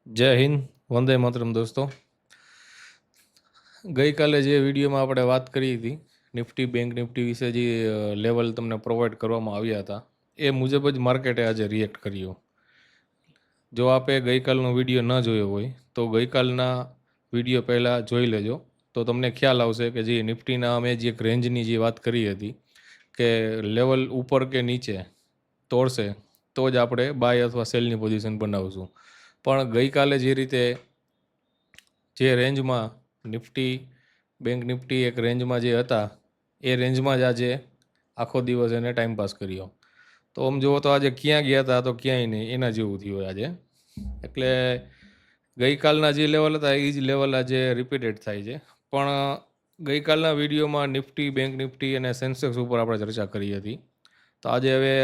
જય હિન્દ, વંદે માતરમ દોસ્તો. ગઈકાલે જે વિડીયોમાં આપણે વાત કરી હતી નિફ્ટી બેંક નિફ્ટી વિશે જે લેવલ તમને પ્રોવાઈડ કરવામાં આવ્યા હતા એ મુજબ જ માર્કેટે આજે રિએક્ટ કર્યું. જો આપે ગઈકાલનો વિડીયો ન જોયો હોય તો ગઈકાલના વિડીયો પહેલાં જોઈ લેજો, તો તમને ખ્યાલ આવશે કે જે નિફ્ટીના અમે જે એક રેન્જની જે વાત કરી હતી કે લેવલ ઉપર કે નીચે તોડશે તો જ આપણે બાય અથવા સેલની પોઝિશન બનાવશું. પણ ગઈકાલે જે રીતે જે રેન્જમાં નિફ્ટી બેંક નિફ્ટી એક રેન્જમાં જે હતા એ રેન્જમાં જ આજે આખો દિવસ એને ટાઈમપાસ કર્યો. તો આમ જુઓ તો આજે ક્યાં ગયા હતા તો ક્યાંય નહીં, એના જેવું થયું આજે. એટલે ગઈકાલના જે લેવલ હતા એ જ લેવલ આજે રિપીટેડ થાય છે. પણ ગઈકાલના વિડીયોમાં નિફ્ટી બેંક નિફ્ટી અને સેન્સેક્સ ઉપર આપણે ચર્ચા કરી હતી. તો આજે હવે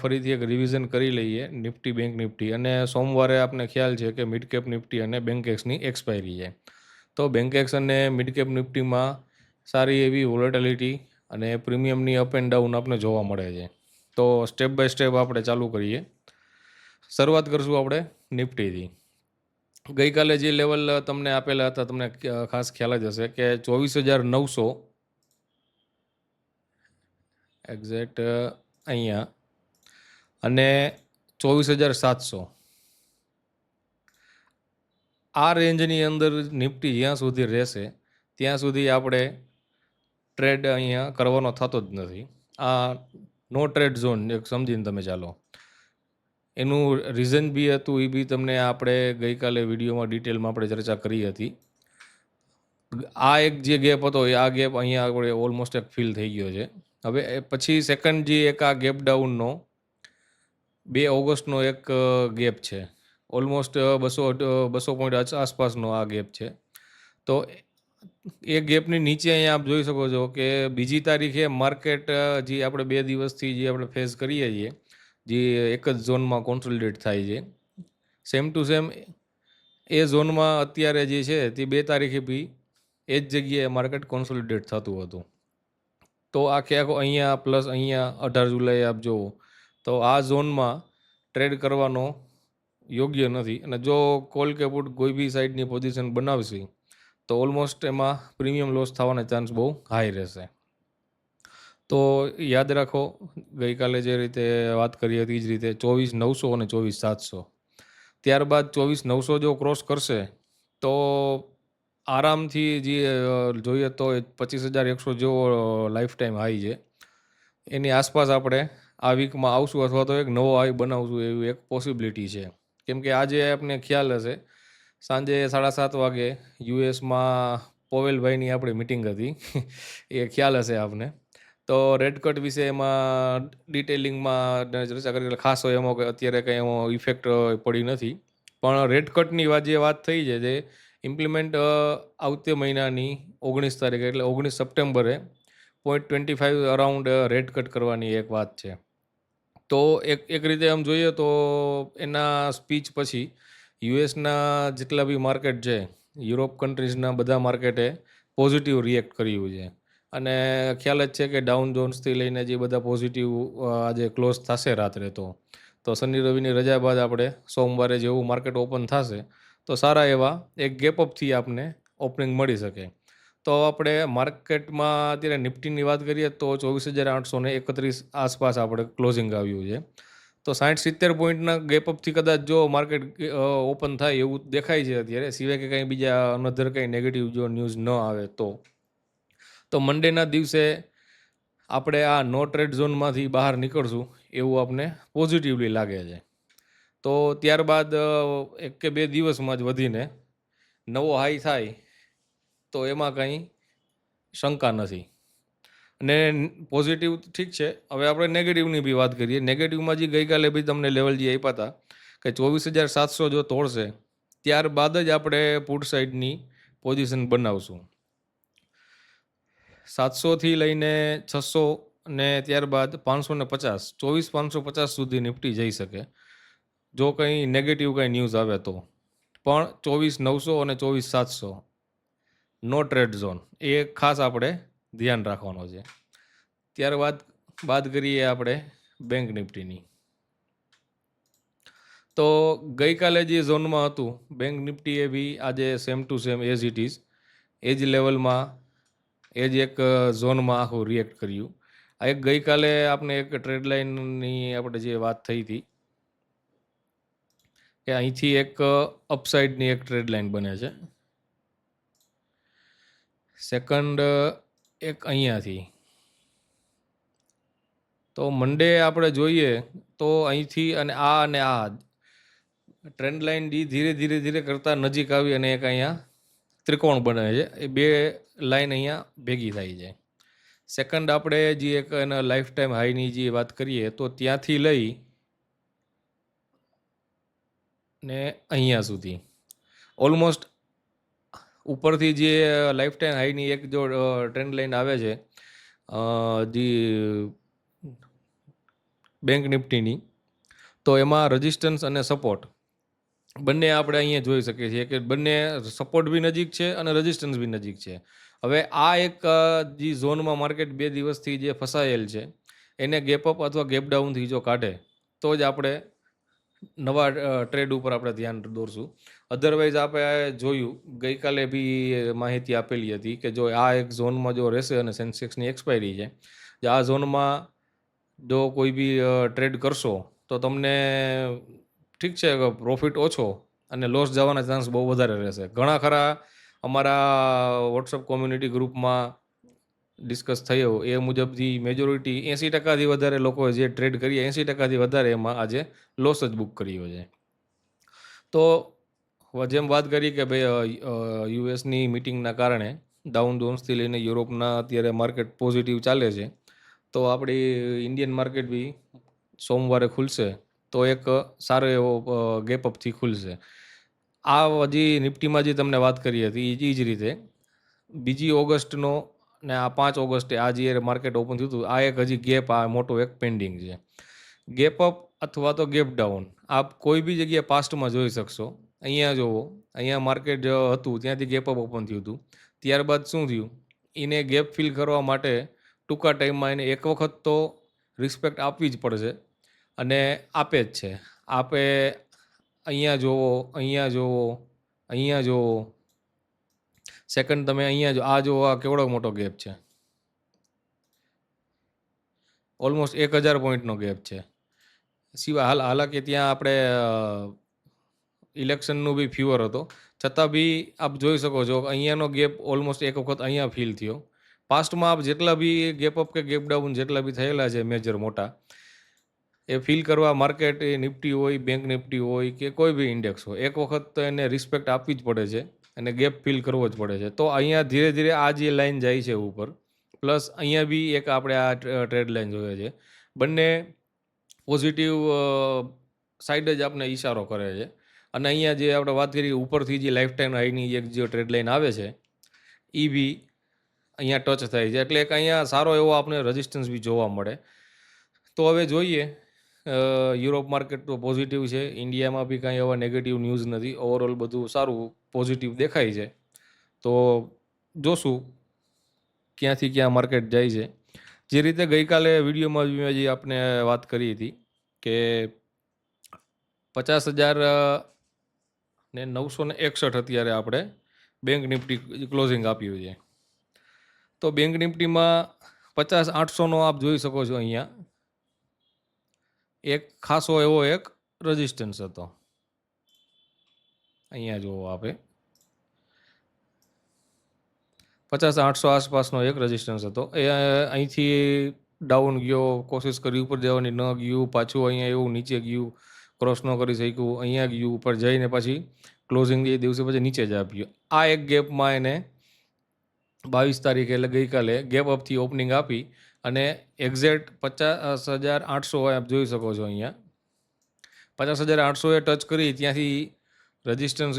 ફરીથી એક રિવિઝન કરી લઈએ નિફ્ટી બેંક નિફ્ટી, અને સોમવારે આપને ખ્યાલ છે કે મિડ કેપ નિફ્ટી અને બેંકેક્સની એક્સપાયરી છે. તો બેંકેક્સ અને મિડ કેપ નિફ્ટીમાં સારી એવી વોલેટિલિટી અને પ્રીમિયમની અપ એન્ડ ડાઉન આપણે જોવા મળે છે. તો સ્ટેપ બાય સ્ટેપ આપણે ચાલુ કરીએ. શરૂઆત કરશું આપણે નિફ્ટીથી. ગઈકાલે જે લેવલ તમને આપેલા હતા તમને ખાસ ખ્યાલ જ હશે કે 24,900 એક્ઝેક્ટ અહીંયા અને 24,700 આ રેન્જની અંદર નિફ્ટી જ્યાં સુધી રહેશે ત્યાં સુધી આપણે ટ્રેડ અહીંયા કરવાનો થતો જ નથી. આ નો ટ્રેડ ઝોન એક સમજીને તમે ચાલો. એનું રીઝન બી હતું, એ બી તમને આપણે ગઈકાલે વિડીયોમાં ડિટેલમાં આપણે ચર્ચા કરી હતી. આ એક જે ગેપ હતો એ આ ગેપ અહીંયા આપણે ઓલમોસ્ટ એક ફિલ થઈ ગયો છે. હવે પછી સેકન્ડ જે એક આ ગેપ ડાઉનનો 2 ઓગસ્ટનો એક ગેપ છે, ઓલમોસ્ટ 200 પોઈન્ટ આસપાસનો આ ગેપ છે. તો એ ગેપની નીચે અહીંયા આપ જોઈ શકો છો કે બીજી તારીખે માર્કેટ જે આપણે 2 દિવસથી જે આપણે ફેસ કરીએ છીએ જે એક જ ઝોનમાં કોન્સોલિડેટ થાય છે, સેમ ટુ સેમ એ ઝોનમાં અત્યારે જે છે તે 2 તારીખે બી એ જ જગ્યાએ માર્કેટ કોન્સોલિડેટ થતું હતું. તો આખે આખો અહીંયા પ્લસ અહીંયા 18 જુલાઈ આપ જુઓ તો આ ઝોનમાં ટ્રેડ કરવાનો યોગ્ય નથી. અને જો કોલ કે પુટ કોઈ બી સાઈડની પોઝિશન બનાવશે તો ઓલમોસ્ટ એમાં પ્રીમિયમ લોસ થવાના ચાન્સ બહુ હાઈ રહેશે. તો યાદ રાખો ગઈકાલે જે રીતે વાત કરી હતી એ જ રીતે 24,900 અને 24,700. ત્યારબાદ 24,900 જો ક્રોસ કરશે તો આરામથી જે જોઈએ તો 25,100 જેવો લાઈફ ટાઈમ હાઈ છે, એની આસપાસ આપણે આ વીકમાં આવશું અથવા તો એક નવો હાઈ બનાવશું એવી એક પોસિબિલિટી છે. કેમ કે આજે આપને ખ્યાલ હશે સાંજે 7:30 વાગે યુએસમાં પોવેલભાઈની આપણી મિટિંગ હતી એ ખ્યાલ હશે આપને. તો રેડ કટ વિશે એમાં ડિટેલિંગમાં ચર્ચા કરી, ખાસ હોય એમાં કે અત્યારે કંઈ એવો ઇફેક્ટ પડી નથી. પણ રેડ કટની જે વાત થઈ છે જે ઇમ્પ્લિમેન્ટ આવતે મહિનાની 19 તારીખે એટલે 19 સપ્ટેમ્બરે 0.25 અરાઉન્ડ રેડ કટ કરવાની એક વાત છે. તો એક રીતે આમ જોઈએ તો એના સ્પીચ પછી યુએસના જેટલા બી માર્કેટ છે, યુરોપ કન્ટ્રીઝના બધા માર્કેટે પોઝિટિવ રિએક્ટ કર્યું છે. અને ખ્યાલ જ છે કે ડાઉન જોન્સથી લઈને જે બધા પોઝિટિવ આજે ક્લોઝ થશે રાત્રે, તો શનિ રવિની રજા બાદ આપણે સોમવારે જેવું માર્કેટ ઓપન થશે તો સારા એવા એક ગેપઅપથી આપને ઓપનિંગ મળી શકે. તો આપણે માર્કેટમાં અત્યારે નિફ્ટીની વાત કરીએ તો 24,831 આસપાસ આપણે ક્લોઝિંગ આવ્યું છે. તો 60-70 પોઈન્ટના ગેપઅપથી કદાચ જો માર્કેટ ઓપન થાય એવું દેખાય છે અત્યારે, સિવાય કે કંઈ બીજા અનધર કંઈ નેગેટિવ જો ન્યૂઝ ન આવે તો મંડેના દિવસે આપણે આ નો ટ્રેડ ઝોનમાંથી બહાર નીકળશું એવું આપને પોઝિટિવલી લાગે છે. તો ત્યારબાદ 1 કે 2 દિવસમાં જ વધીને નવો હાઈ થાય તો એમાં કંઈ શંકા નથી. અને પોઝિટિવ ઠીક છે, હવે આપણે નેગેટિવની બી વાત કરીએ. નેગેટિવમાં જે ગઈકાલે બી તમને લેવલ જે આપ્યા હતા કે 24,700 જો તોડશે ત્યારબાદ જ આપણે પુટ સાઈડની પોઝિશન બનાવશું. 700થી લઈને 600 ને ત્યારબાદ 550, 24,550 સુધી નિફ્ટી જઈ શકે જો કંઈ નેગેટિવ કંઈ ન્યૂઝ આવે તો. પણ 24,900 અને 24,700 નો ટ્રેડ ઝોન એ ખાસ આપણે ધ્યાન રાખવાનો છે. ત્યારબાદ કરીએ આપણે બેંક નિફ્ટીની. તો ગઈકાલે જે ઝોનમાં હતું બેંક નિફ્ટીએ બી આજે same to same as it is એ જ લેવલમાં એ જ એક ઝોનમાં આખું રિએક્ટ કર્યું. આ એક ગઈકાલે આપણે એક ટ્રેડ લાઇનની આપણે જે વાત થઈ હતી કે અહીંથી એક અપસાઇડની એક ટ્રેડ લાઇન બને છે. સેકન્ડ એક અહીંયાથી. તો મંડે આપણે જોઈએ તો અહીંથી અને આ ટ્રેન્ડ લાઇન ધીરે ધીરે ધીરે કરતાં નજીક આવી અને એક અહીંયા ત્રિકોણ બને છે. એ બે લાઈન અહીંયા ભેગી થાય છે. સેકન્ડ આપણે જે એક એના લાઈફ ટાઈમ હાઈની જે વાત કરીએ તો ત્યાંથી લઈ ને અહીંયા સુધી ઓલમોસ્ટ ઉપરથી જે લાઈફ ટાઈમ હાઈની એક જો ટ્રેન્ડ લાઈન આવે છે જે બેંક નિફ્ટીની, તો એમાં રજિસ્ટન્સ અને સપોર્ટ બંને આપણે અહીંયા જોઈ શકીએ છીએ કે બંને સપોર્ટ બી નજીક છે અને રજિસ્ટન્સ બી નજીક છે. હવે આ એક જે ઝોનમાં માર્કેટ 2 દિવસથી જે ફસાયેલ છે એને ગેપ અપ અથવા ગેપ ડાઉનથી જો કાઢે તો જ આપણે નવા ટ્રેડ ઉપર આપણે ધ્યાન દોરશું. અધરવાઇઝ આપણે જોયું ગઈકાલે બી માહિતી આપેલી હતી કે જો આ એક ઝોનમાં જો રહેશે અને સેન્સેક્સની એક્સપાયરી છે, જો આ ઝોનમાં જો કોઈ બી ટ્રેડ કરશો તો તમને ઠીક છે પ્રોફિટ ઓછો અને લોસ જવાના ચાન્સ બહુ વધારે રહેશે. ઘણા ખરા અમારા વોટ્સઅપ કોમ્યુનિટી ગ્રુપમાં ડિસ્કસ થયો એ મુજબથી મેજોરિટી 80%થી વધારે લોકોએ જે ટ્રેડ કરીએ 80%થી વધારે એમાં આજે લોસ જ બુક કર્યો છે. તો જેમ વાત કરી કે ભાઈ યુએસની મિટિંગના કારણે ડાઉન જોન્સથી લઈને યુરોપના અત્યારે માર્કેટ પોઝિટિવ ચાલે છે, તો આપણી ઇન્ડિયન માર્કેટ બી સોમવારે ખુલશે તો એક સારો એવો ગેપ અપથી ખુલશે. આ હજી નિફ્ટીમાં જે તમને વાત કરી હતી એ જ રીતે 2 ઓગસ્ટનો ને આ 5 ઓગસ્ટે આ જે માર્કેટ ઓપન થયું હતું આ એક હજી ગેપ આ મોટો એક પેન્ડિંગ છે. ગેપ અપ અથવા તો ગેપ ડાઉન આપ કોઈ બી જગ્યાએ પાસ્ટમાં જોઈ શકશો. અહીંયા જુઓ, અહીંયા માર્કેટ હતું ત્યાંથી ગેપ અપ ઓપન થયું હતું, ત્યારબાદ શું થયું એને ગેપ ફિલ કરવા માટે ટૂંકા ટાઈમમાં એને એક વખત તો રિસ્પેક્ટ આપવી જ પડશે અને આપે જ છે. આપે અહીંયા જુઓ, અહીંયા જુઓ, અહીંયા જુઓ, સેકન્ડ તમે અહીંયા જો આ જુઓ, આ કેવડો મોટો ગેપ છે, ઓલમોસ્ટ 1000 પોઈન્ટનો ગેપ છે. સિવાય હાલાકી ત્યાં આપણે ઇલેક્શનનું બી ફ્યુઅર હતો છતાં બી આપ જોઈ શકો છો અહીંયાનો ગેપ ઓલમોસ્ટ એક વખત અહીંયા ફીલ થયો. પાસ્ટમાં આપ જેટલા બી ગેપ અપ કે ગેપ ડાઉન જેટલા બી થયેલા છે મેજર મોટા, એ ફીલ કરવા માર્કેટ એ નિફ્ટી હોય, બેંક નિફ્ટી હોય કે કોઈ બી ઇન્ડેક્સ હોય એક વખત તો એને રિસ્પેક્ટ આપવી જ પડે છે અને ગેપ ફિલ કરવો જ પડે છે. તો અહીંયા ધીરે ધીરે આ જે લાઈન જાય છે ઉપર, પ્લસ અહીંયા બી એક આપણે આ ટ્રેડ લાઈન જોઈએ છે, બંને પોઝિટિવ સાઈડ જ આપણે ઈશારો કરે છે. અને અહીંયા જે આપણે વાત કરીએ ઉપરથી જે લાઈફ ટાઈમ હાઈની એક જે ટ્રેડ લાઈન આવે છે એ બી અહીંયા ટચ થાય છે, એટલે એક અહીંયા સારો એવો આપણે રેઝિસ્ટન્સ બી જોવા મળે. તો હવે જોઈએ, યુરોપ માર્કેટ તો પોઝિટિવ છે, ઇન્ડિયામાં બી કાંઈ એવા નેગેટિવ ન્યૂઝ નથી, ઓવરઓલ બધું સારું પોઝિટિવ દેખાય છે. તો જોશું ક્યાંથી ક્યાં માર્કેટ જાય છે. જે રીતે ગઈકાલે વિડીયોમાં મેં જે આપણે વાત કરી હતી કે 50,961 અત્યારે આપણે બેંક નિફ્ટી ક્લોઝિંગ આપ્યું છે. તો બેંક નિફ્ટીમાં 50,800નો આપ જોઈ શકો છો અહીંયા એક ખાસો એવો એક રેઝિસ્ટન્સ હતો. અહીંયા જુઓ આપે 50,800 આસપાસનો એક રેઝિસ્ટન્સ હતો, એ અહીંથી ડાઉન ગયો, કોશિશ કરી ઉપર જવાની ન ગયું, પાછું અહીંયા એવું નીચે ગયું, ક્રોસ ન કરી શક્યું, અહીંયા ગયું ઉપર જઈને પછી ક્લોઝિંગ એ દિવસે પછી નીચે જ આપ્યું. આ એક ગેપમાં એને 22 તારીખે એટલે ગઈકાલે ગેપ અપથી ઓપનિંગ આપી અને એક્ઝેક્ટ 50,800 આપ જોઈ શકો છો અહીંયા 50,800 ટચ કરી ત્યાંથી રેઝિસ્ટન્સ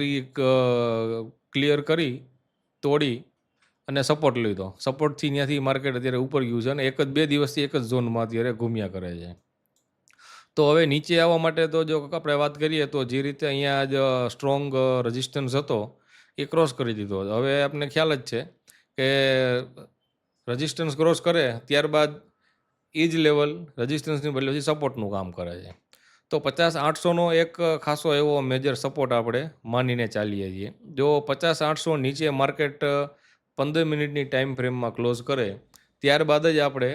ક્લિયર કરી તોડી અને સપોર્ટ લીધો. સપોર્ટથી ત્યાંથી માર્કેટ અત્યારે ઉપર ગયું છે અને 1-2 દિવસથી એક જ ઝોનમાં અત્યારે ઘૂમ્યા કરે છે. તો હવે નીચે આવવા માટે તો જો આપણે વાત કરીએ તો જે રીતે અહીંયા જ સ્ટ્રોંગ રેઝિસ્ટન્સ હતો એ ક્રોસ કરી દીધો. હવે આપણને ખ્યાલ જ છે કે રેઝિસ્ટન્સ ક્રોસ કરે ત્યારબાદ એ જ લેવલ રેઝિસ્ટન્સની બદલે સપોર્ટનું કામ કરે છે. તો 50-800નો એક ખાસો એવો મેજર સપોર્ટ આપણે માનીને ચાલીએ છીએ. જો 50-800 નીચે માર્કેટ 15 મિનિટની ટાઈમ ફ્રેમમાં ક્લોઝ કરે ત્યારબાદ જ આપણે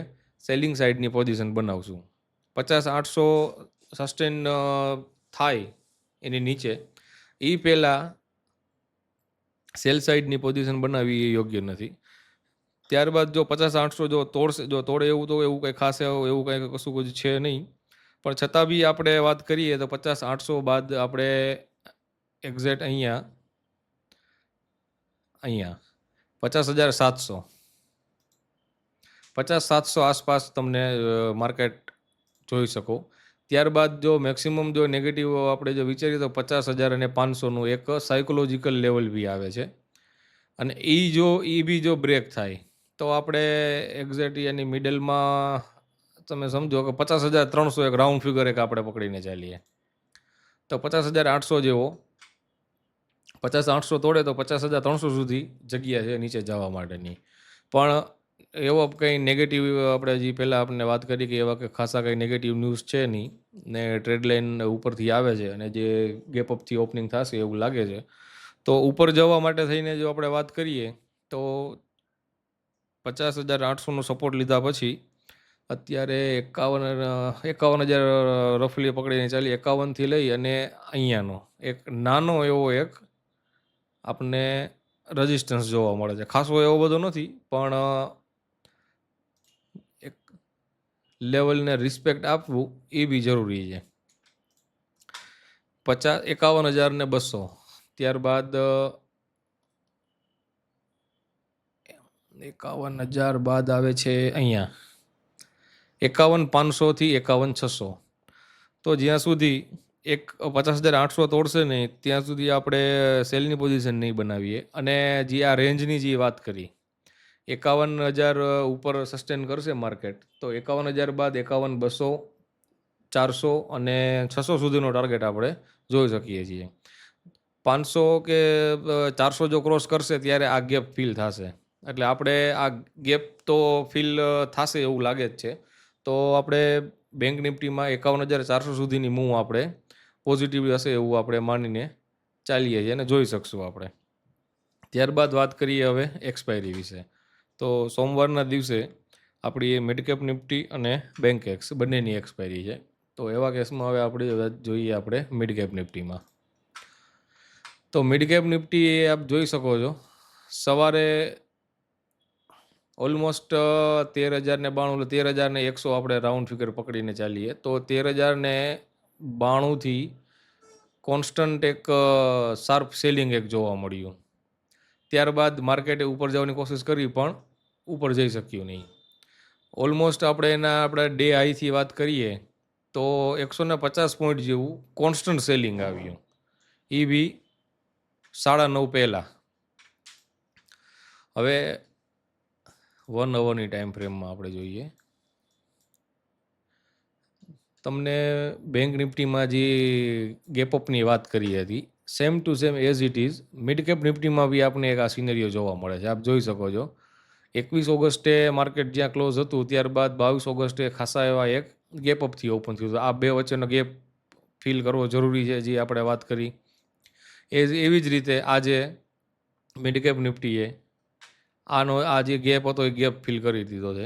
સેલિંગ સાઇડની પોઝિશન બનાવશું. 50-800 સસ્ટેન થાય એની નીચે એ પહેલાં સેલ સાઇડની પોઝિશન બનાવવી એ યોગ્ય નથી. ત્યારબાદ જો 50-800 જો તોડશે, જો તોડે એવું તો એવું કંઈ ખાસ એવું કંઈ કશું જ છે નહીં. પણ છતાં બી આપણે વાત કરીએ તો 50-800 બાદ આપણે એક્ઝેક્ટ અહીંયા 50,700 આસપાસ તમને માર્કેટ જોઈ શકો. ત્યારબાદ જો મેક્સિમમ જો નેગેટિવ આપણે જો વિચારીએ તો 50,500નું એક સાયકોલોજીકલ લેવલ બી આવે છે. અને એ બી જો બ્રેક થાય તો આપણે એક્ઝેક્ટ એની મિડલમાં તમે સમજો કે 50,300 એક રાઉન્ડ ફિગર એક આપણે પકડીને ચાલીએ તો 50,800 જેવો 50-800 તોડે તો 50,300 સુધી જગ્યા છે નીચે જવા માટેની. પણ એવો કંઈ નેગેટિવ આપણે જે પહેલાં આપણને વાત કરી કે એવા કે ખાસા કંઈ નેગેટિવ ન્યૂઝ છે નહીં ને ટ્રેડ લાઇન ઉપરથી આવે છે અને જે ગેપ અપથી ઓપનિંગ થશે એવું લાગે છે. તો ઉપર જવા માટે થઈને જો આપણે વાત કરીએ તો 50,800નો સપોર્ટ લીધા પછી અત્યારે 51,000 રફલી પકડીને ચાલી 51થી લઈ અને અહીંયાનો એક નાનો એવો એક આપણને રેઝિસ્ટન્સ જોવા મળે છે. ખાસો એવો બધો નથી પણ એક લેવલને રિસ્પેક્ટ આપવું એ બી જરૂરી છે. 51,200 ત્યારબાદ 51,000 બાદ આવે છે અહીંયા 51,500થી 51,600. તો જ્યાં સુધી એક 50,800 તોડશે નહીં ત્યાં સુધી આપણે સેલની પોઝિશન નહીં બનાવીએ. અને જે આ રેન્જની જે વાત કરી 51,000 ઉપર સસ્ટેન કરશે માર્કેટ તો 51,000 બાદ 51,200 400 અને 600 સુધીનો ટાર્ગેટ આપણે જોઈ શકીએ છીએ. 500 કે 400 જો ક્રોસ કરશે ત્યારે આ ગેપ ફીલ થશે. એટલે આપણે આ ગેપ તો ફીલ થશે એવું લાગે જ છે. તો આપણે બેંક નિફ્ટીમાં 51,400 સુધીની મૂવ આપણે પોઝિટિવ હશે એવું આપણે માનીને ચાલીએ છીએ અને જોઈ શકશું આપણે. ત્યારબાદ વાત કરીએ હવે એક્સપાયરી વિશે. તો સોમવારના દિવસે આપણી એ મિડ કેપ નિફ્ટી અને બેંક એક્સ બંનેની એક્સપાયરી છે. તો એવા કેસમાં હવે આપણે જોઈએ આપણે મિડ કેપ નિફ્ટીમાં. તો મિડ કેપ નિફ્ટી એ આપ જોઈ શકો છો સવારે ઓલમોસ્ટ 13,092 13,100 આપણે રાઉન્ડ ફિગર પકડીને ચાલીએ તો 13,092થી કોન્સ્ટન્ટ એક શાર્પ સેલિંગ એક જોવા મળ્યું. ત્યારબાદ માર્કેટે ઉપર જવાની કોશિશ કરી પણ ઉપર જઈ શક્યું નહીં. ઓલમોસ્ટ આપણે ડે હાઈથી વાત કરીએ તો 150 પોઈન્ટ જેવું કોન્સ્ટન્ટ સેલિંગ આવ્યું. એ બી 9:30 પહેલાં. હવે 1 અવરની ટાઈમ ફ્રેમમાં આપણે જોઈએ તમને બેંક નિફ્ટીમાં જે ગેપઅપની વાત કરી હતી same to same as it is mid cap નિફ્ટીમાં બી આપણે એક આ સિનેરિયો જોવા મળે છે. આપ જોઈ શકો છો 21 ઓગસ્ટે માર્કેટ જ્યાં ક્લોઝ હતું ત્યારબાદ 22 ઓગસ્ટે ખાસા એવા એક ગેપઅપથી ઓપન થયું હતું. આ બે વચ્ચેનો ગેપ ફિલ કરવો જરૂરી છે જે આપણે વાત કરી. એવી જ રીતે આજે મિડ કેપ નિફ્ટીએ આ જે ગેપ હતો એ ગેપ ફિલ કરી દીધો છે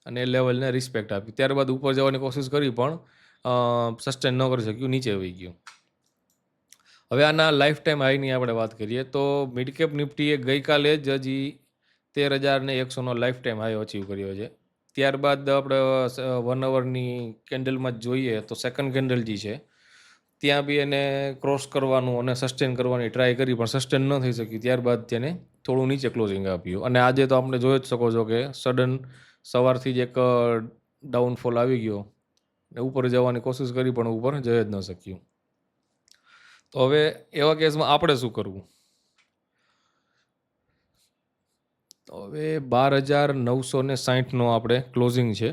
અને એ લેવલને રિસ્પેક્ટ આપી. ત્યારબાદ ઉપર જવાની કોશિશ કરી પણ સસ્ટેન ન કરી શક્યું, નીચે આવી ગયું. હવે આના લાઈફ ટાઈમ હાઈની આપણે વાત કરીએ તો મિડ કેપ નિફ્ટીએ ગઈકાલે જ હજી 13,100નો લાઈફ ટાઈમ હાઈ અચીવ કર્યો છે. ત્યારબાદ આપણે 1 અવરની કેન્ડલમાં જ જોઈએ તો સેકન્ડ કેન્ડલ જે છે ત્યાં બી એને ક્રોસ કરવાનું અને સસ્ટેન કરવાની ટ્રાય કરી પણ સસ્ટેન ન થઈ શકી. ત્યારબાદ તેને થોડું નીચે ક્લોઝિંગ આપ્યું અને આજે તો આપણે જોઈ જ શકો છો કે સડન સવારથી જ એક ડાઉનફોલ આવી ગયો ને ઉપર જવાની કોશિશ કરી પણ ઉપર જઈ જ ન શક્યું. તો હવે એવા કેસમાં આપણે શું કરવું? તો હવે 12,960નો આપણે ક્લોઝિંગ છે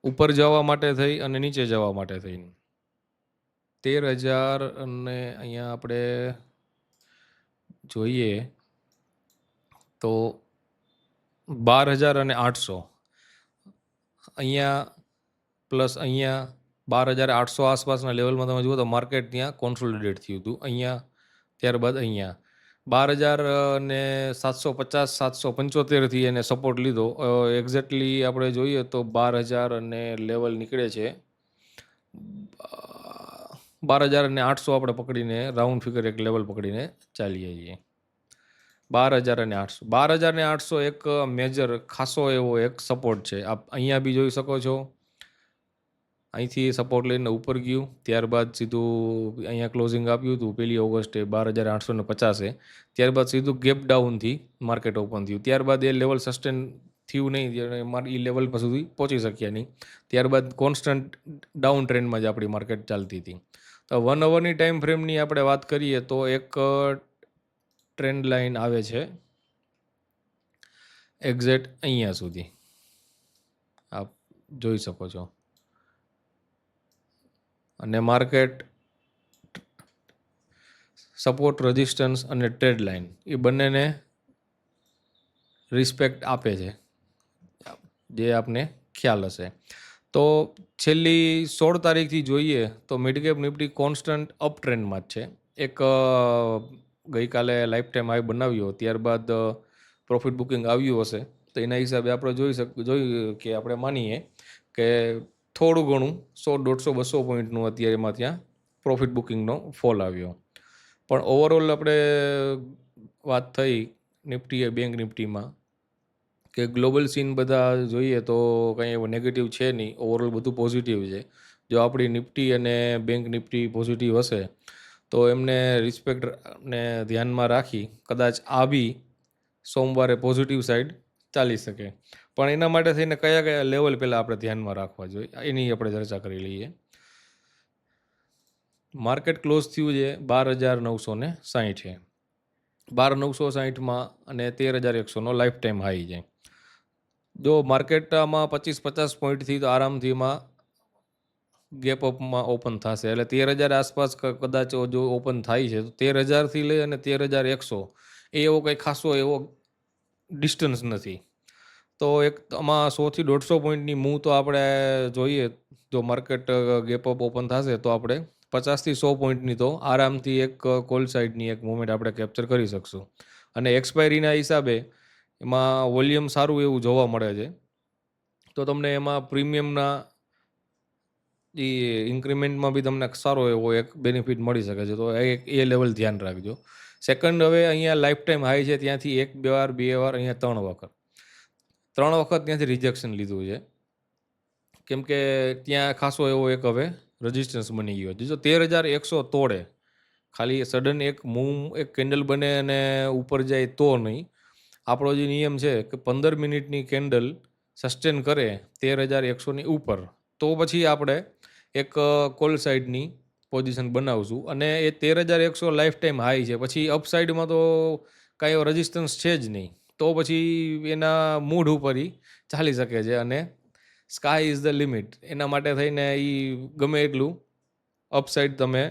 ઉપર જવા માટે થઈ અને નીચે જવા માટે થઈને 13,000 અને અહીંયા આપણે જોઈએ તો 12,800 અહીંયા પ્લસ અહીંયા 12,800 આસપાસના લેવલમાં તમે જુઓ તો માર્કેટ ત્યાં કોન્સોલિડેટ થયું હતું અહીંયા, ત્યારબાદ અહીંયા 12,750 775થી એને સપોર્ટ લીધો. એક્ઝેક્ટલી આપણે જોઈએ તો 12,000 અને લેવલ નીકળે છે 12,800 આપણે પકડીને રાઉન્ડ ફિગર એક લેવલ પકડીને ચાલીએ છીએ. 12,800 12,800 એક મેજર ખાસો એવો એક સપોર્ટ છે. આપ અહીંયા બી જોઈ શકો છો, અહીંથી સપોર્ટ લઈને ઉપર ગયું, ત્યારબાદ સીધું અહીંયા ક્લોઝિંગ આપ્યું હતું 1 ઓગસ્ટે 12,850, ત્યારબાદ સીધું ગેપ ડાઉનથી માર્કેટ ઓપન થયું. ત્યારબાદ એ લેવલ સસ્ટેન થયું નહીં, એ લેવલ પર સુધી પહોંચી શક્યા નહીં. ત્યારબાદ કોન્સ્ટન્ટ ડાઉન ટ્રેન્ડમાં જ આપણી માર્કેટ ચાલતી હતી. તો 1 અવરની ટાઈમ ફ્રેમની આપણે વાત કરીએ તો એક ટ્રેન્ડ લાઇન આવે છે એક્ઝેક્ટ અહીંયા સુધી, આપ જોઈ શકો છો. અને માર્કેટ સપોર્ટ, રેઝિસ્ટન્સ અને ટ્રેડ લાઇન એ બંનેને રિસ્પેક્ટ આપે છે, જે આપને ખ્યાલ હશે. તો છેલ્લી 16 તારીખથી જોઈએ તો mid cap Nifty constant up ટ્રેન્ડમાં જ છે. એક ગઈકાલે લાઈફ ટાઈમ હાઈ બનાવ્યો, ત્યારબાદ પ્રોફિટ બુકિંગ આવ્યું હશે, તો એના હિસાબે આપણે જોયું કે આપણે માનીએ કે થોડું ઘણું 100, 150, 200 પોઈન્ટનું અત્યારે એમાં ત્યાં પ્રોફિટ બુકિંગનો ફોલ આવ્યો. પણ ઓવરઓલ આપણે વાત થઈ નિફ્ટી બેંક નિફ્ટીમાં કે ગ્લોબલ સીન બધા જોઈએ તો કંઈ એવું નેગેટિવ છે નહીં, ઓવરઓલ બધું પોઝિટિવ છે. જો આપણી નિફ્ટી અને બેંક નિફ્ટી પોઝિટિવ હશે તો એમને રિસ્પેક્ટને ધ્યાનમાં રાખી કદાચ આ બી સોમવારે પોઝિટિવ સાઈડ ચાલી શકે. પણ એના માટે થઈને કયા કયા લેવલ પહેલાં આપણે ધ્યાનમાં રાખવા જોઈએ એની આપણે ચર્ચા કરી લઈએ. માર્કેટ ક્લોઝ થયું છે 12,960 છે, 12,960માં અને 13,100નો લાઈફ ટાઈમ હાઈ છે. જો માર્કેટમાં 25-50 પોઈન્ટથી તો આરામથી એમાં ગેપ અપમાં ઓપન થશે, એટલે 13,000 આસપાસ કદાચ જો ઓપન થાય છે તો 13,000થી લઈ અને 13,100 એ એવો કંઈ ખાસો એવો ડિસ્ટન્સ નથી. તો એક આમાં 100થી 150 પોઈન્ટની મૂવ તો આપણે જોઈએ, જો માર્કેટ ગેપ અપ ઓપન થશે તો આપણે 50થી 100 પોઈન્ટની તો આરામથી એક કોલ સાઇડની એક મુવમેન્ટ આપણે કેપ્ચર કરી શકશું. અને એક્સપાયરીના હિસાબે એમાં વોલ્યુમ સારું એવું જોવા મળે છે, તો તમને એમાં પ્રીમિયમના એ ઇન્ક્રીમેન્ટમાં બી તમને સારો એવો એક બેનિફિટ મળી શકે છે. તો એ લેવલ ધ્યાન રાખજો. સેકન્ડ, હવે અહીંયા લાઈફ ટાઈમ હાઈ છે ત્યાંથી 1 વાર 2 વાર અહીંયા 3 વખત ત્યાંથી રિજેક્શન લીધું છે, કેમ કે ત્યાં ખાસો એવો એક હવે રેઝિસ્ટન્સ બની ગયો છે. જો 13,100 તોડે, ખાલી સડન એક મૂવ એક કેન્ડલ બને અને ઉપર જાય તો નહીં, આપણો જે નિયમ છે કે 15 મિનિટની કેન્ડલ સસ્ટેન કરે 13,100ની ઉપર, તો પછી આપણે એક કોલ સાઇડની પોઝિશન બનાવશું. અને એ 13,100 લાઈફ ટાઈમ હાઈ છે, પછી અપસાઇડમાં તો કાંઈ એવો રેઝિસ્ટન્સ છે જ નહીં, તો પછી એના મૂડ ઉપર ચાલી શકે છે અને સ્કાય ઇઝ ધ લિમિટ. એના માટે થઈને એ ગમે એટલું અપસાઇડ તમે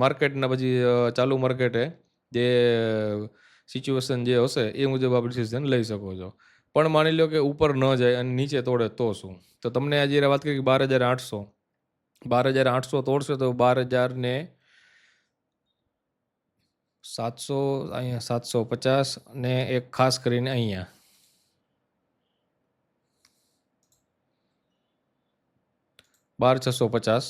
માર્કેટના પછી ચાલુ માર્કેટે જે સિચ્યુએશન જે હશે એ મુજબ આપણે ડિસિઝન લઈ શકો છો. પણ માની લો કે ઉપર ન જાય અને નીચે તોડે તો શું? તો તમને આજે વાત કરી 12,800 તોડશે તો 12,700 અહીંયા 750 અને એક ખાસ કરીને અહીંયા 12,650,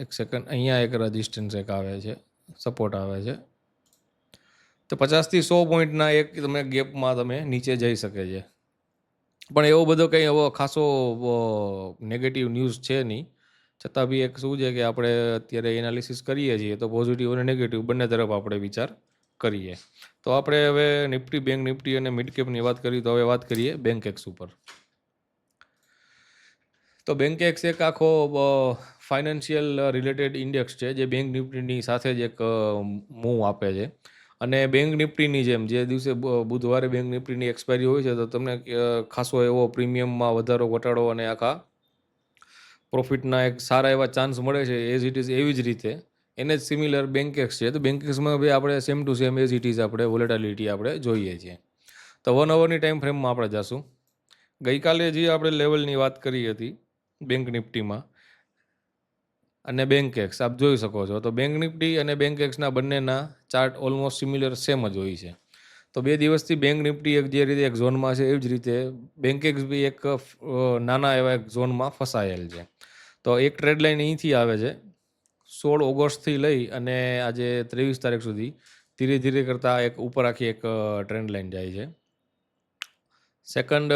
એક સેકન્ડ, અહીંયા એક રેઝિસ્ટન્સ એક આવે છે, સપોર્ટ આવે છે. તો 50થી 100 પોઈન્ટના એક તમે ગેપમાં તમે નીચે જઈ શકે છે. પણ એવો બધો કંઈ એવો ખાસો નેગેટિવ ન્યૂઝ છે નહીં, છતાં બી એક શું છે કે આપણે અત્યારે એનાલિસિસ કરીએ છીએ તો પોઝિટિવ અને નેગેટિવ બંને તરફ આપણે વિચાર કરીએ. તો આપણે હવે નિફ્ટી, બેંક નિફ્ટી અને મિડ કેપની વાત કરી, તો હવે વાત કરીએ બેંકેક્સ ઉપર. તો બેંકેક્સ એક આખો ફાઇનાન્શિયલ રિલેટેડ ઇન્ડેક્સ છે જે બેંક નિફ્ટીની સાથે જ એક મૂવ આપે છે. અને બેંક નિફ્ટીની જેમ જે દિવસે બુધવારે બેંક નિફ્ટીની એક્સપાયરી હોય છે તો તમને ખાસો એવો પ્રીમિયમમાં વધારો ઘટાડો અને આખા પ્રોફિટના એક સારા એવા ચાન્સ મળે છે એઝ ઇટ ઇઝ. એવી જ રીતે એને જ સિમિલર બેંકેક્સ છે, તો બેંકેક્સમાં બી આપણે same to same as it is આપણે વોલેટિલિટી આપણે જોઈએ છીએ. તો 1 અવરની ટાઈમ ફ્રેમમાં આપણે જઈશું. ગઈકાલે જે આપણે લેવલની વાત કરી હતી બેંક નિફ્ટીમાં અને બેંક એક્સ આપ જોઈ શકો છો. તો બેંક નિફ્ટી અને બેંક એક્સના બંનેના ચાર્ટ ઓલમોસ્ટ સિમિલર સેમ જ હોય છે. તો 2 દિવસથી બેંક નિફ્ટી જે રીતે એક ઝોનમાં છે એવી જ રીતે બેંક એક્સ બી એક નાના એવા એક ઝોનમાં ફસાયેલ છે. તો એક ટ્રેડ લાઇન અહીંથી આવે છે 16 ઓગસ્ટથી લઈ અને આજે 23 તારીખ સુધી ધીરે ધીરે કરતાં એક ઉપર આખી એક ટ્રેન્ડ લાઇન જાય છે. સેકન્ડ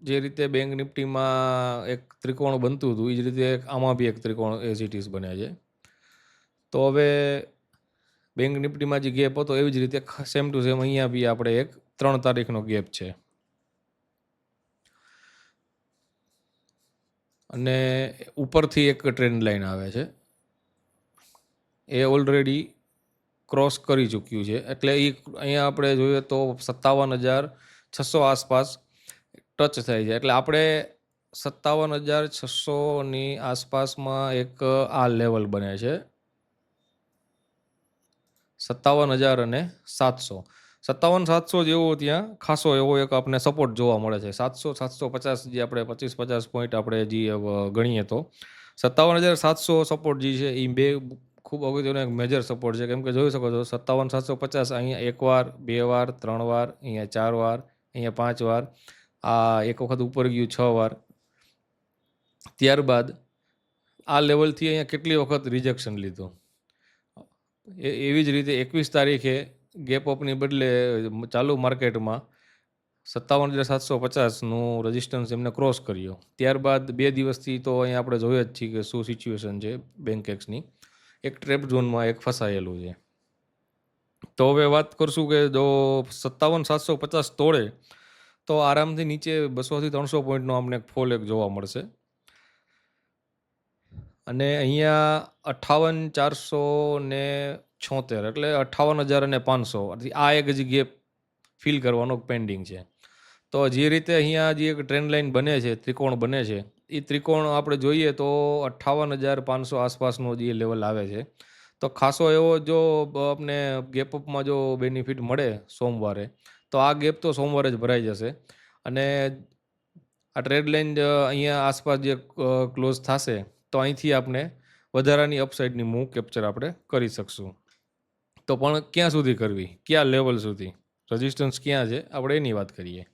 જે રીતે બેંક નિફ્ટીમાં એક ત્રિકોણ બનતું હતું એ જ રીતે આમાં બી એક ત્રિકોણ એઝ ઇટ ઇઝ બને છે. તો હવે બેંક નિફ્ટીમાં જે ગેપ હતો એવી જ રીતે સેમ ટુ સેમ અહીંયા બી આપણે એક 3 તારીખનો ગેપ છે. અને ઉપરથી એક ટ્રેન્ડ લાઇન આવે છે એ ઓલરેડી ક્રોસ કરી ચૂક્યું છે. એટલે એ અહીંયા આપણે જોઈએ તો 57,600 આસપાસ ટચ થાય છે. એટલે આપણે 57,600ની આસપાસમાં એક આ લેવલ બને છે 57,700. 57,700 જેવો ત્યાં ખાસો એવો એક આપણને સપોર્ટ જોવા મળે છે. 700-750 જે આપણે 25-50 પોઈન્ટ આપણે જે ગણીએ તો 57,700 સપોર્ટ જે છે એ બે ખૂબ અગત્યનો એક મેજર સપોર્ટ છે. કેમ કે જોઈ શકો છો 57,750 અહીંયા 1 વાર 2 વાર 3 વાર અહીંયા 4 વાર અહીંયા 5 વાર આ એક વખત ઉપર ગયું 6 વાર. ત્યારબાદ આ લેવલથી અહીંયા કેટલી વખત રિજેક્શન લીધું. એવી જ રીતે 21 તારીખે ગેપ અપની બદલે ચાલુ માર્કેટમાં 57,750નું રેઝિસ્ટન્સ એમને ક્રોસ કર્યો. ત્યારબાદ 2 દિવસથી તો અહીંયા આપણે જોઈએ જ છીએ કે શું સિચ્યુએશન છે બેંક એક્સની. એક ટ્રેપ ઝોનમાં એક ફસાયેલું છે. તો હવે વાત કરશું કે જો 57,750 તોડે તો આરામથી નીચે 200-300 પોઈન્ટનો અમને ફોલ એક જોવા મળશે. અને અહીંયા 58,476 એટલે 58,500 આ એક જ ગેપ ફિલ કરવાનો પેન્ડિંગ છે. તો જે રીતે અહીંયા જે એક ટ્રેન્ડ લાઇન બને છે ત્રિકોણ બને છે એ ત્રિકોણ આપણે જોઈએ તો 58,500 આસપાસનો જે લેવલ આવે છે. તો ખાસો એવો જો આપને ગેપ અપમાં જો બેનિફિટ મળે સોમવારે તો આ ગેપ તો સોમવારે જ ભરાઈ જશે. અને આ ટ્રેડ લાઇન અહીંયા આસપાસ જે ક્લોઝ થશે તો અહીંથી આપણે વધારાની અપસાઇડની મૂવ કેપ્ચર આપણે કરી શકશું. તો પણ ક્યાં સુધી કરવી, કયા લેવલ સુધી, રેઝિસ્ટન્સ ક્યાં છે આપણે એની વાત કરીએ.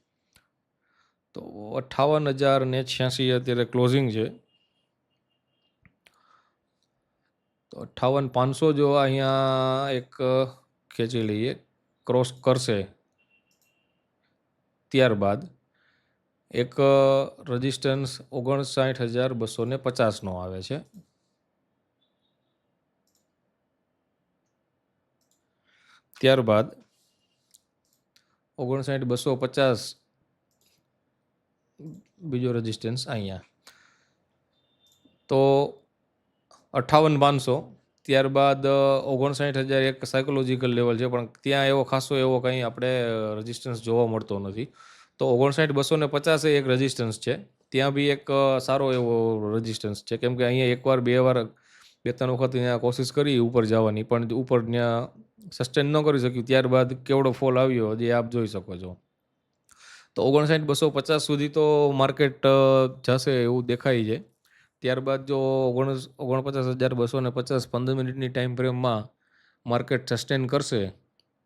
તો 58,086 અત્યારે ક્લોઝિંગ છે. તો 58,500 જો અહીંયા એક ખેંચી લઈએ ક્રોસ કરશે ત્યારબાદ એક રેઝિસ્ટન્સ 59,250નો આવે છે. ત્યારબાદ 59,250 બીજો રેઝિસ્ટન્સ અહીંયા. તો 58,500 ત્યારબાદ 59,000 એક સાયકોલોજીકલ લેવલ છે પણ ત્યાં એવો ખાસો એવો કંઈ આપણે રેઝિસ્ટન્સ જોવા મળતો નથી. તો 59,250 એક રેઝિસ્ટન્સ છે. ત્યાં બી એક સારો એવો રેઝિસ્ટન્સ છે. કેમ કે અહીંયા એકવાર 2 વાર 2-3 વખત અહીંયા કોશિશ કરી ઉપર જવાની પણ ઉપર ત્યાં સસ્ટેન ન કરી શક્યું. ત્યારબાદ કેવડો ફોલ આવ્યો જે આપ જોઈ શકો છો. તો 59,250 સુધી તો માર્કેટ જશે એવું દેખાય છે. ત્યારબાદ જો 49,250 15 મિનિટની ટાઈમ ફ્રેમમાં માર્કેટ સસ્ટેન કરશે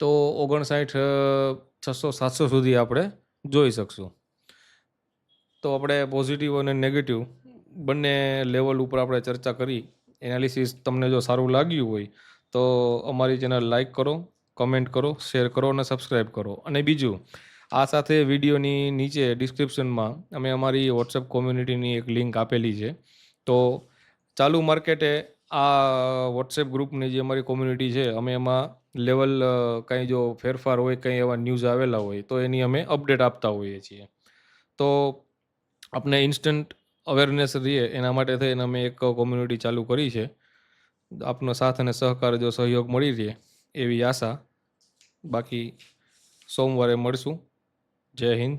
તો 59,600-700 સુધી આપણે જોઈ શકશું. તો આપણે પોઝિટિવ અને નેગેટિવ બંને લેવલ ઉપર આપણે ચર્ચા કરી. એનાલિસિસ તમને જો સારું લાગ્યું હોય તો અમારી ચેનલ લાઈક કરો, કમેન્ટ કરો, શેર કરો અને સબસ્ક્રાઈબ કરો. અને બીજું આ સાથે વિડીયોની નીચે ડિસ્ક્રિપ્શનમાં અમે અમારી વોટ્સએપ કોમ્યુનિટીની એક લિંક આપેલી છે. તો ચાલુ માર્કેટે આ વોટ્સએપ ગ્રુપની જે અમારી કોમ્યુનિટી છે અમે એમાં લેવલ કંઈ જો ફેરફાર હોય, કંઈ એવા ન્યૂઝ આવેલા હોય તો એની અમે અપડેટ આપતા હોઈએ છીએ. તો આપણે ઇન્સ્ટન્ટ અવેરનેસ રહીએ એના માટે થઈને અમે એક કોમ્યુનિટી ચાલુ કરી છે. આપનો સાથ અને સહકાર જો સહયોગ મળી રહે એવી આશા. બાકી સોમવારે મળશું. જય હિન્દ.